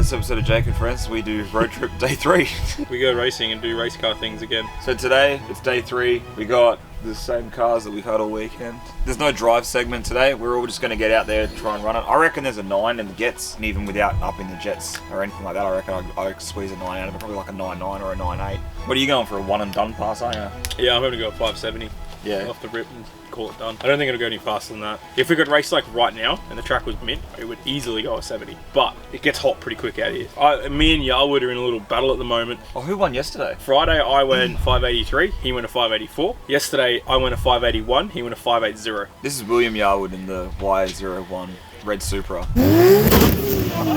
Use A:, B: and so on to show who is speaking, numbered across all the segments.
A: this episode of Jake and Friends, we do road trip day 3.
B: We go racing and do race car things again.
A: So today, it's day 3. We got the same cars that we've had all weekend. There's no drive segment today. We're all just going to get out there and try and run it. I reckon there's a 9 in the Gets, and even without upping the Jets or anything like that, I reckon I could squeeze a 9 out of it, probably like a 9.9 or a 9.8. What are you going for, a one and done pass, aren't you?
B: Yeah, I'm going to go 570.
A: Yeah.
B: Off the rip and call it done. I don't think it'll go any faster than that. If we could race like right now and the track was mint, it would easily go a 70. But it gets hot pretty quick out here. Me and Yarwood are in a little battle at the moment.
A: Oh, who won yesterday?
B: Friday I went 583, he went a 584. Yesterday I went a 581, he went a 580.
A: This is William Yarwood in the Y01 Red Supra.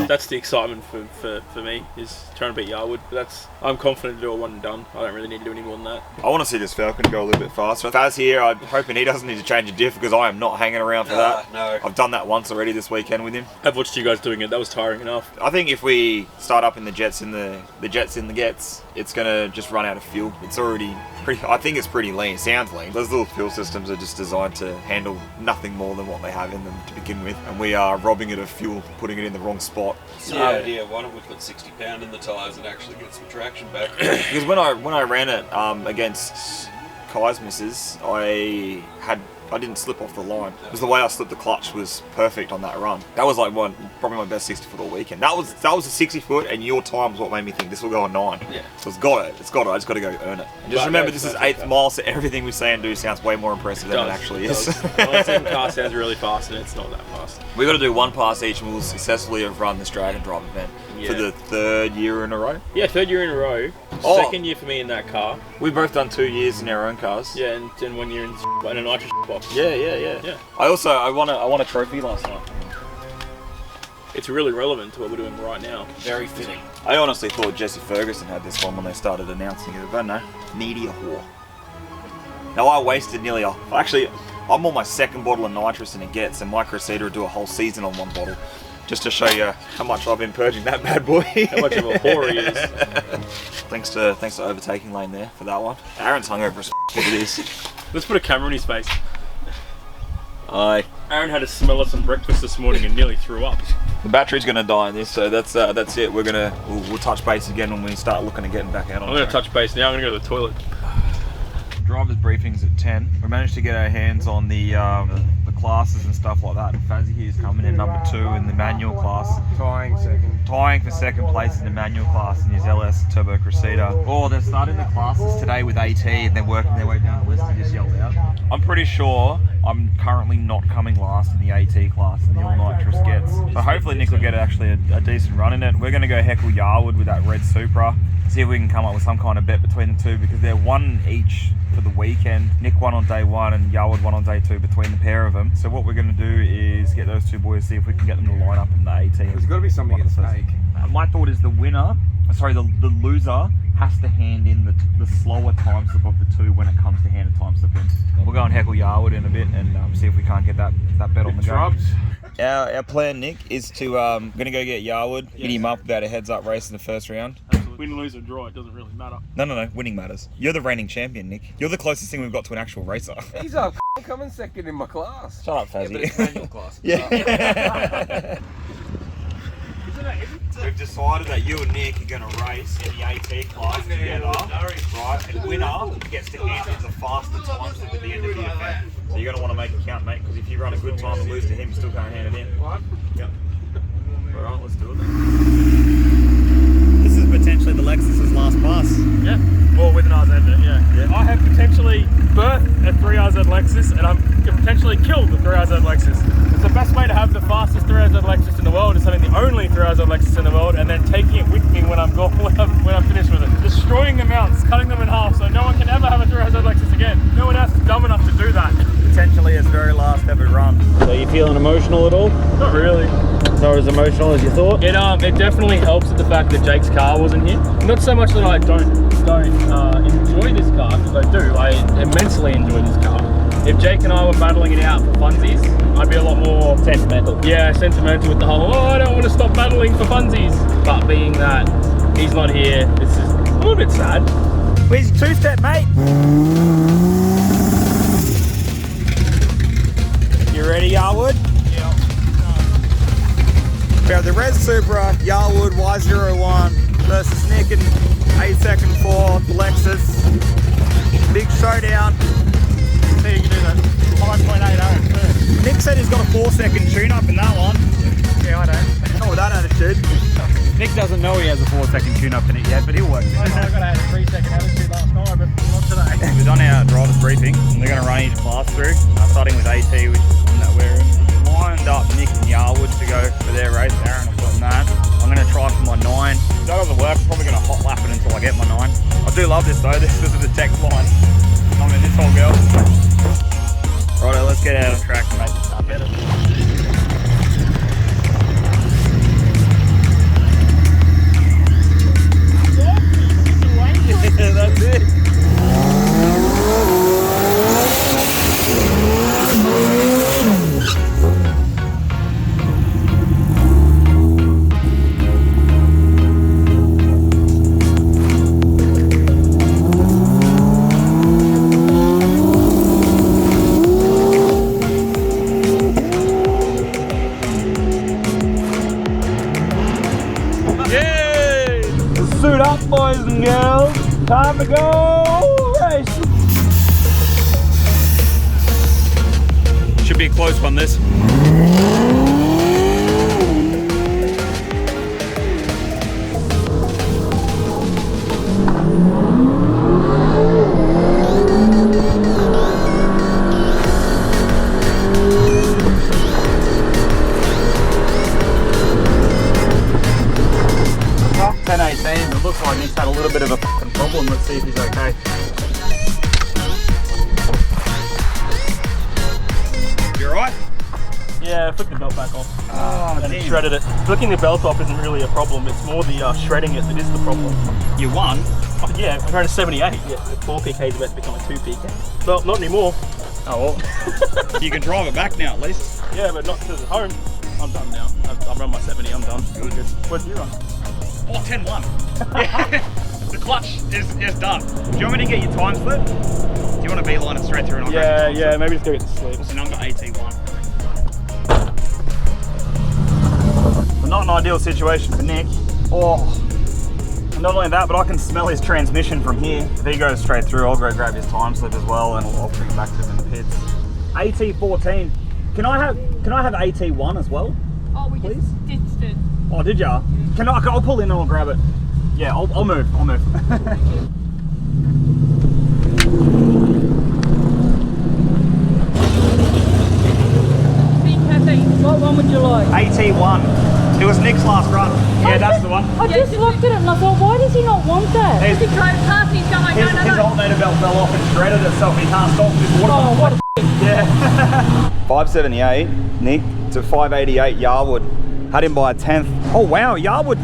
B: That's the excitement for me, is trying to beat Yarwood. But I'm confident to do a one and done. I don't really need to do any more than that.
A: I want to see this Falcon go a little bit faster. If Faz here, I'm hoping he doesn't need to change a diff because I am not hanging around for that.
C: No.
A: I've done that once already this weekend with him.
B: I've watched you guys doing it, that was tiring enough.
A: I think if we start up in the Jets in the Jets in the Gets, it's going to just run out of fuel. It's already I think it's pretty lean. It sounds lean. Those little fuel systems are just designed to handle nothing more than what they have in them to begin with. And we are robbing it of fuel, putting it in the wrong spot.
C: It's the idea. Why don't we put 60 pound in the tyres and actually get some traction back?
A: Because when I ran it against Kai's missus, I didn't slip off the line. It was the way I slipped the clutch was perfect on that run. That was like probably my best 60 foot all weekend. That was a 60 foot, and your time was what made me think this will go a 9.
C: Yeah.
A: So it's got it. I just got to go earn it. And just remember, this is 8th mile, so everything we say and do sounds way more impressive than it actually is.
B: My team car sounds really fast, and it's not that fast.
A: We got to do one pass each, and we'll successfully have run this drag and drive event for the 3rd year in a row.
B: Yeah, 3rd year in a row.
A: Oh.
B: 2nd year for me in that car.
A: We've both done 2 years in our own cars.
B: Yeah, and 1 year in a nitrous box.
A: Yeah. I won a trophy last night.
B: It's really relevant to what we're doing right now.
C: Very fitting.
A: I honestly thought Jesse Ferguson had this one when they started announcing it, but no. Needy a whore. Now I wasted I'm on my 2nd bottle of nitrous and it gets, and my Crusader would do a whole season on 1 bottle. Just to show you how much I've been purging that bad boy.
B: How much of a whore he is.
A: Thanks to overtaking lane there for that one. Aaron's hungover as what it is.
B: Let's put a camera in his face.
A: Aye.
B: Aaron had a smell of some breakfast this morning and nearly threw up.
A: The battery's gonna die in this, so that's it. We'll touch base again when we start looking at getting back out on
B: I'm gonna touch base now. I'm gonna go to the toilet.
A: Driver's briefing's at 10. We managed to get our hands on the classes and stuff like that. Fazzy here's coming in number 2 in the manual class.
D: Tying for 2nd place in the manual class in his LS Turbo Crusader.
A: Oh, they're starting the classes today with AT and they're working their way down the list and just yelled out. I'm pretty sure I'm currently not coming last in the AT class in the all nitrous Gets. So hopefully Nick will get actually a decent run in it. We're going to go heckle Yarwood with that red Supra. See if we can come up with some kind of bet between the two, because they're 1 each for the weekend. Nick won on day 1 and Yarwood won on day 2 between the pair of them. So what we're going to do is get those 2 boys, see if we can get them to line up in the AT.
D: There's got to be something at stake.
A: My thought is the loser has to hand in the slower time slip of the 2 when it comes to hand time slip in. We'll go and heckle Yarwood in a bit and see if we can't get that bet on the go. Our plan, Nick, is to gonna go get Yarwood, hit him up about a heads-up race in the 1st round.
B: Win, lose, or draw, it doesn't really matter.
A: No, winning matters. You're the reigning champion, Nick. You're the closest thing we've got to an actual racer.
D: He's up coming 2nd in my class.
A: Shut up, Fazzy.
C: Yeah, but it's manual class.
A: Yeah. We've decided that you and Nick are going to race in the AT class together, right? And winner gets to enter the faster time slip at the end of the event. So you're going to want to make it count, mate, because if you run a good time and lose to him, you still can't hand it in. Yep. Alright, let's do it then. This is potentially the Lexus's last pass.
B: Yeah, well, with an RZ, yeah. I have potentially birthed a 3RZ Lexus, and I'm potentially killed the 3RZ Lexus. It's the best way to have the fastest 3RZ Lexus in the world, is having the only 3RZ Lexus in the world, and then taking it with me when I'm finished with it. Destroying the mounts, cutting them in half, so no one can ever have a 3RZ Lexus again. No one else is dumb enough to do that.
A: Potentially his very last ever run.
E: So you feeling emotional at all?
B: Not really.
E: Not as emotional as you thought?
B: It definitely helps with the fact that Jake's car wasn't here. Not so much that I don't enjoy this car, because I do. I immensely enjoy this car. If Jake and I were battling it out for funsies, I'd be a lot more
E: sentimental.
B: Yeah, sentimental with the whole, I don't want to stop battling for funsies. But being that he's not here, this is a little bit sad.
A: Where's your 2-step, mate? You ready, Yarwood?
B: Yeah.
A: We have the Res Supra Yarwood Y01 versus Nick and 8-second for Lexus. Big showdown.
B: See, you can do that. 5.80.
A: Nick said he's got a 4-second tune-up in that one.
B: Yeah, I don't.
A: Not with that attitude. Nick doesn't know he has a 4-second tune-up in it yet, but he'll work it.
B: I got a 3-second attitude last night, but not today.
A: We've done our driver's briefing, and they're going to run each class through, starting with AT, which is the one that we're lined up Nick and Yarwood to go for their race. Aaron will put on that. I'm going to try for my 9. If that doesn't work, I'm probably going to hot lap it until I get my 9. I do love this though. This is the text line. I mean, this whole girl. Righto, let's get out of track and make this start better. Yeah, that's it. Suit up, boys and girls. Time to go race. Should be a close one, this. It looks like he's had a little bit of a fucking problem. Let's see if he's okay. You alright?
B: Yeah, I flicked the belt back off.
A: Oh,
B: and
A: damn.
B: it shredded it. Flicking the belt off isn't really a problem. It's more the shredding it that is the problem.
A: You won?
B: Oh, yeah, I'm going to 78. Yeah, the 4 PK is about to become a 2 PK. Well, not anymore.
A: Oh well. You can drive it back now at least.
B: Yeah, but not to the home. I'm done now. I've run my 70. I'm done. Good. What did you run?
A: Oh, 10-1. Yeah. The clutch is done. Do you want me to get your time slip? Do you want to beeline it straight through and I'll grab your time slip?
B: Maybe just go get the sleep.
A: What's the number? 81.
B: Well, not an ideal situation for Nick.
A: Oh. And not only that, but I can smell his transmission from here. If he goes straight through, I'll go grab his time slip as well and I'll bring it back to him in the pits. AT14. Can I have AT1 as well?
F: Oh, we
A: Please?
F: just ditched it.
A: Oh, did ya? I'll pull in and I'll grab it. Yeah, I'll move.
F: B13, what one would you like?
A: AT1. It was Nick's last run. Yeah, that's the one.
F: I just looked at it and I thought, why does he not want that? He drove past and he's going,
A: His alternator belt fell off and shredded itself. He can't stop this water.
F: Oh, what a
A: Yeah. 578, Nick, to 588 Yarwood. Had him by a 10th. Oh wow, Yarwood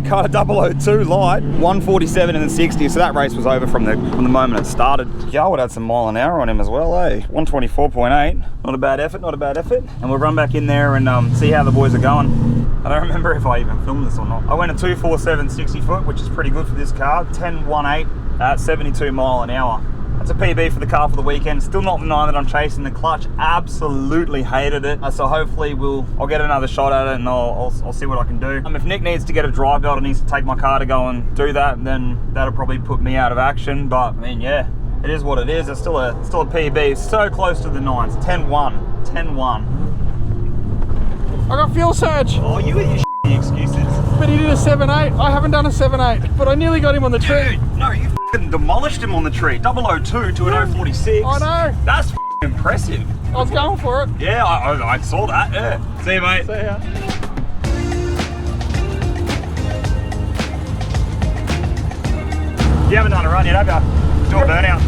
A: cut a 002 light, 147 in the 60, so that race was over from the moment it started. Yarwood had some mile an hour on him as well, eh? 124.8. Not a bad effort. And we'll run back in there and see how the boys are going. I don't remember if I even filmed this or not. I went a 247 60 foot, which is pretty good for this car. 10.18 at 72 mile an hour. That's a PB for the car for the weekend. Still not the 9 that I'm chasing. The clutch absolutely hated it. So hopefully I'll get another shot at it and I'll see what I can do. If Nick needs to get a drive belt and needs to take my car to go and do that, then that'll probably put me out of action. But I mean, yeah, it is what it is. It's still a PB. It's so close to the 9s. 10-1. 10-1.
G: I got fuel surge,
A: Oh, you with your shitty excuses.
G: but he did a 7.8. I haven't done a 7.8, but I nearly got him on the tree.
A: Dude, no, you f***ing demolished him on the tree. 002 to an 046.
G: I know.
A: That's f***ing impressive.
G: I was going for it.
A: Yeah, I saw that, yeah. See you, mate.
G: See ya.
A: You haven't done a run yet, have you? Do a burnout.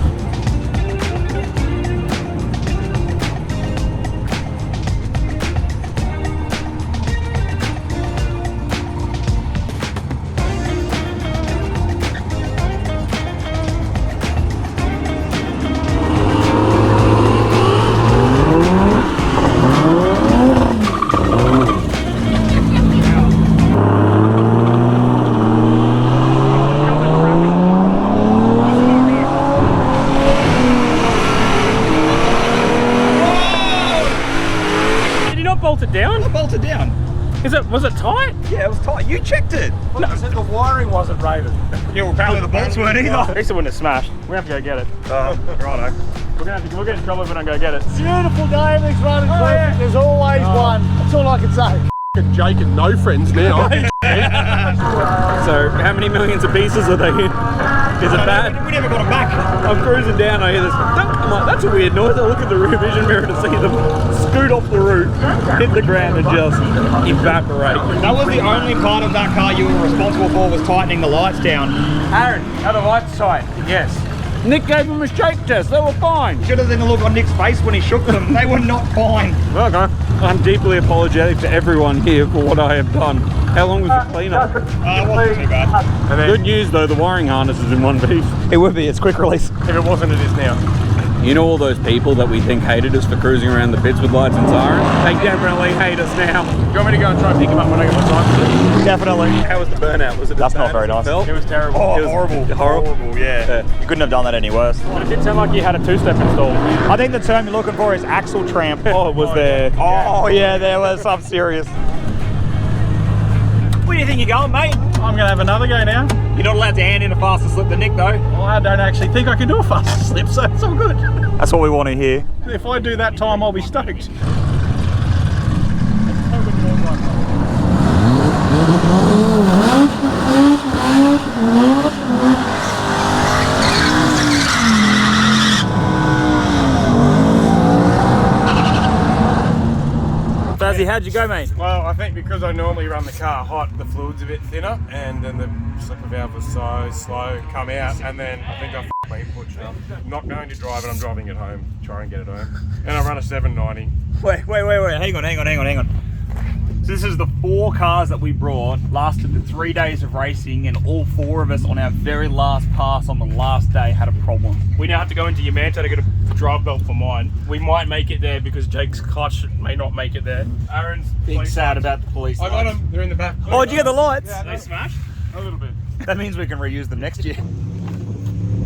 B: Was it tight?
A: Yeah, it was tight. You checked it.
B: No, I said the wiring wasn't raven.
A: Yeah, well, apparently the bolts weren't either.
B: At least it wouldn't have smashed. We have to go get it.
A: Righto.
B: We'll get in trouble if we don't go get it.
G: Beautiful day, everything's running perfect. There's always one. That's all I can say. Jake and no friends now.
B: So, how many millions of pieces are they in? Is it bad?
A: We never got them back.
B: I'm cruising down, I hear this. I'm like, that's a weird noise. I look at the rear vision mirror to see them scoot off the roof, hit the ground, and just evaporate.
A: That was the only part of that car you were responsible for, was tightening the lights down.
B: Aaron, are the lights tight? Yes. Nick gave them a shake test. They were fine.
A: Should have seen the look on Nick's face when he shook them. They were not fine.
B: Well, okay. I'm deeply apologetic to everyone here for what I have done. How long was the cleanup?
A: It wasn't too bad.
B: Good news though, the wiring harness is in one piece.
A: It would be. It's quick release.
B: If it wasn't, it is now. You know all those people that we think hated us for cruising around the pits with lights and sirens? They definitely hate us now. Do you want me to go and try and pick them up when I get my time?
A: Definitely.
B: How was the burnout? Was it?
A: That's not very nice.
B: It was terrible.
A: Oh,
B: It was
A: horrible. Horrible, yeah. You couldn't have done that any worse.
B: It did sound like you had a two-step installed.
A: I think the term you're looking for is axle tramp.
B: Oh, it was there.
A: Oh, yeah, there was some serious. Where do you think you're going, mate?
G: I'm going to have another go now.
A: You're not allowed to hand in a faster slip than Nick, though.
G: Well, I don't actually think I can do a faster slip, so it's all good.
A: That's what we want to hear.
G: If I do that time, I'll be stoked.
A: Fazzy, how'd you go, mate?
B: Well, I think because I normally run the car hot, the fluid's a bit thinner, and then the slipper valve was so slow come out, and then I think I f***ed my input stuff. I'm not going to drive it, I'm driving it home, try and get it home. And I run a 790.
A: Wait. Hang on. So this is the 4 cars that we brought, lasted the 3 days of racing, and all 4 of us on our very last pass on the last day had a problem.
B: We now have to go into Yamanta to get a drive belt for mine. We might make it there because Jake's clutch may not make it there. Aaron's
A: Big sad about the police.
B: I got them, they're in the back.
A: Oh, did you get the lights?
B: Yeah, they smashed? A little bit.
A: That means we can reuse them next year.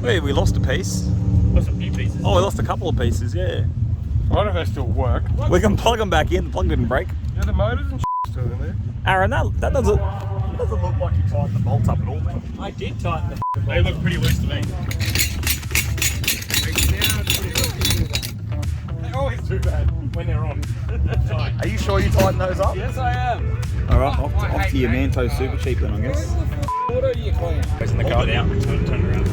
A: Wait, we lost a piece.
B: Lost a few pieces.
A: Oh, we lost a couple of pieces, yeah.
B: I wonder if they still work.
A: We can plug them back in, the plug didn't break.
B: Yeah, the motors and still in there.
A: Aaron, that doesn't look like you tightened the bolts up at all, mate.
B: I did tighten them. They look pretty loose to me. They always do that when they're on. Tight.
A: Are you sure you tightened those up?
B: Yes, I am.
A: Alright, off to your Manto Super Cheap then, I guess.
B: What are you clean?
A: Goes in the car down, turn around.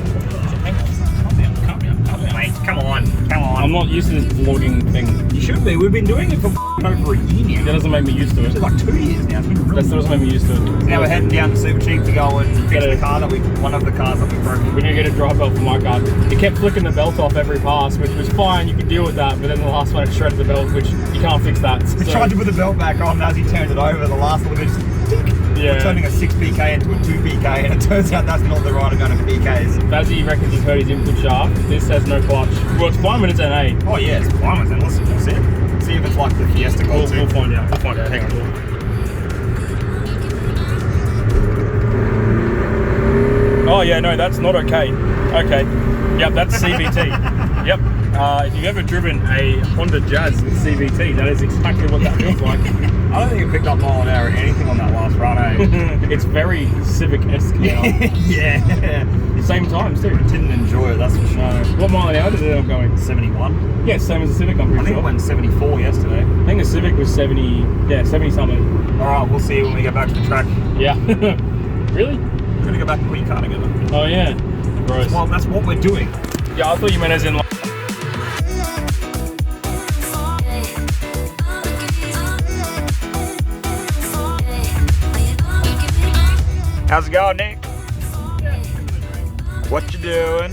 A: Mate, come on.
B: I'm not used to this vlogging thing.
A: You should be, we've been doing it for over a year
B: That
A: now.
B: doesn't make me used to it.
A: It's like 2 years now.
B: That doesn't make me used to it.
A: Now we're heading down to Super Cheap to go and fix the car one of the cars that we broke.
B: We need to get a drive belt for my car. It kept flicking the belt off every pass, which was fine, you could deal with that, but then the last one it shredded the belt, which you can't fix that.
A: We
B: So,
A: tried to put the belt back on, and as he turned it over, the last little bit just tick.
B: Yeah.
A: We're turning a 6 PK into a 2 PK, and it turns out that's not the right amount of PKs.
B: Fazzy reckons he's hurt his input shaft. This has no clutch. Well, it's fine when it's an 8.
A: Oh yeah, it's fine with it. Let's see it. See if it's like the Fiesta Gold
B: We'll find out. Hang on. Oh yeah, no, that's not okay. Okay. Yep, that's CVT. Yep. If you've ever driven a Honda Jazz with CVT, that is exactly what that feels like.
A: I don't think it picked up mile an hour or anything on that last run, eh?
B: It's very Civic-esque now.
A: Yeah.
B: Same times too.
A: Didn't enjoy it, that's for sure.
B: What mile an hour did it end up going?
A: 71.
B: Yeah, same as the Civic, I'm
A: I
B: pretty
A: think
B: sure.
A: it went 74 yesterday.
B: I think the Civic was 70, yeah, 70 something.
A: Alright, we'll see when we get back to the track.
B: Yeah. Really?
A: We're gonna go back and put your car together.
B: Oh yeah. Gross.
A: Well, that's what we're doing.
B: Yeah, I thought you meant as in like...
A: How's it going, Nick? What you doing?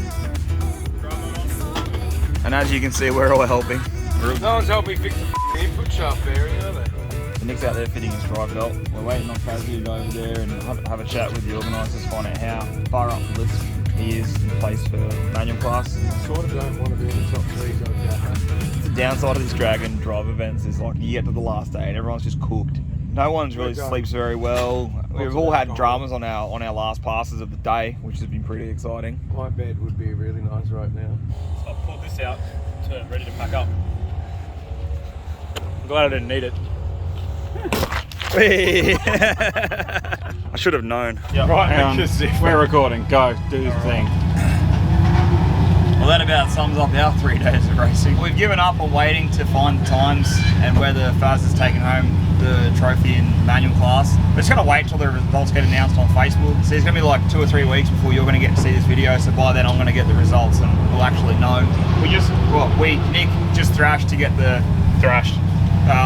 A: And as you can see, we're all helping.
B: No one's helping fix the input shaft area, are they?
A: Nick's out there fitting his drive belt. We're waiting on Fazzy to go over there and have a chat with the organisers, find out how far up the list he is in place for manual class.
B: I sort of don't want to be in the top 3 so
A: The downside of this Dragon drive events is like you get to the last day and everyone's just cooked. No one's really sleeps very well. We've all had dramas on our last passes of the day, which has been pretty exciting.
B: My bed would be really nice right now. So I pulled this out, ready to pack up. I'm glad I didn't need it.
A: I should have known.
B: Yeah, right.
E: We're recording. Go, do the thing.
A: Well, that about sums up our 3 days of racing. We've given up on waiting to find the times and whether Faz has taken home the trophy in manual class. We're just gonna wait till the results get announced on Facebook. So it's gonna be like 2 or 3 weeks before you're gonna get to see this video. So by then I'm gonna get the results and we'll actually know. Nick just thrashed to get the...
B: Thrashed.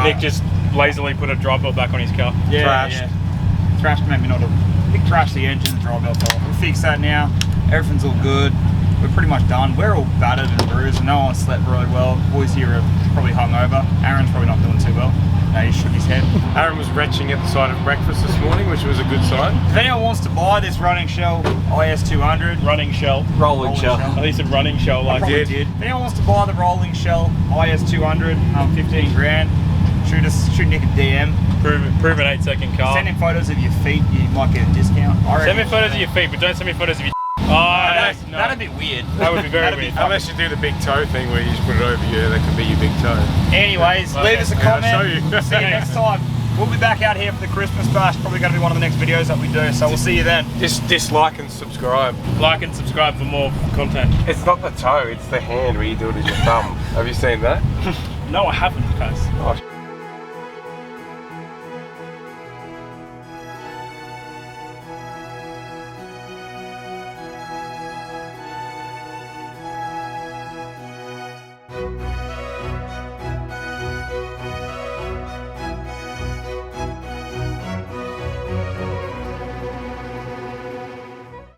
B: Nick just lazily put a dry belt back on his car.
A: Yeah,
B: Thrashed.
A: yeah. Thrashed maybe not a... Nick thrashed the engine, the dry belt off. We'll fix that now. Everything's all good. We're pretty much done. We're all battered and bruised and no one slept really well. Boys here are probably hungover. Aaron's probably not doing too well. No, he shook his head.
B: Aaron was retching at the side of breakfast this morning, which was a good sign.
A: If anyone wants to buy this running shell IS200,
B: Running shell.
E: Rolling shell.
B: I think he said running shell like
A: probably
B: this.
A: did. If anyone wants to buy the rolling shell IS200, 15 grand, shoot Nick a DM.
B: Prove an 8-second car.
A: Send him photos of your feet, you might get a discount.
B: Send me photos of your feet, but don't send me photos of your
A: That'd be weird.
B: That would be very weird.
H: Unless you do the big toe thing where you just put it over here, that could be your big toe.
A: Anyways, leave us a comment.
H: I'll show you.
A: See you next time. We'll be back out here for the Christmas bash. Probably going to be one of the next videos that we do. So we'll see you then.
H: Just dislike and subscribe.
B: Like and subscribe for more content.
H: It's not the toe, it's the hand where you do it as your thumb. Have you seen that?
B: No, I haven't, guys.
H: Oh,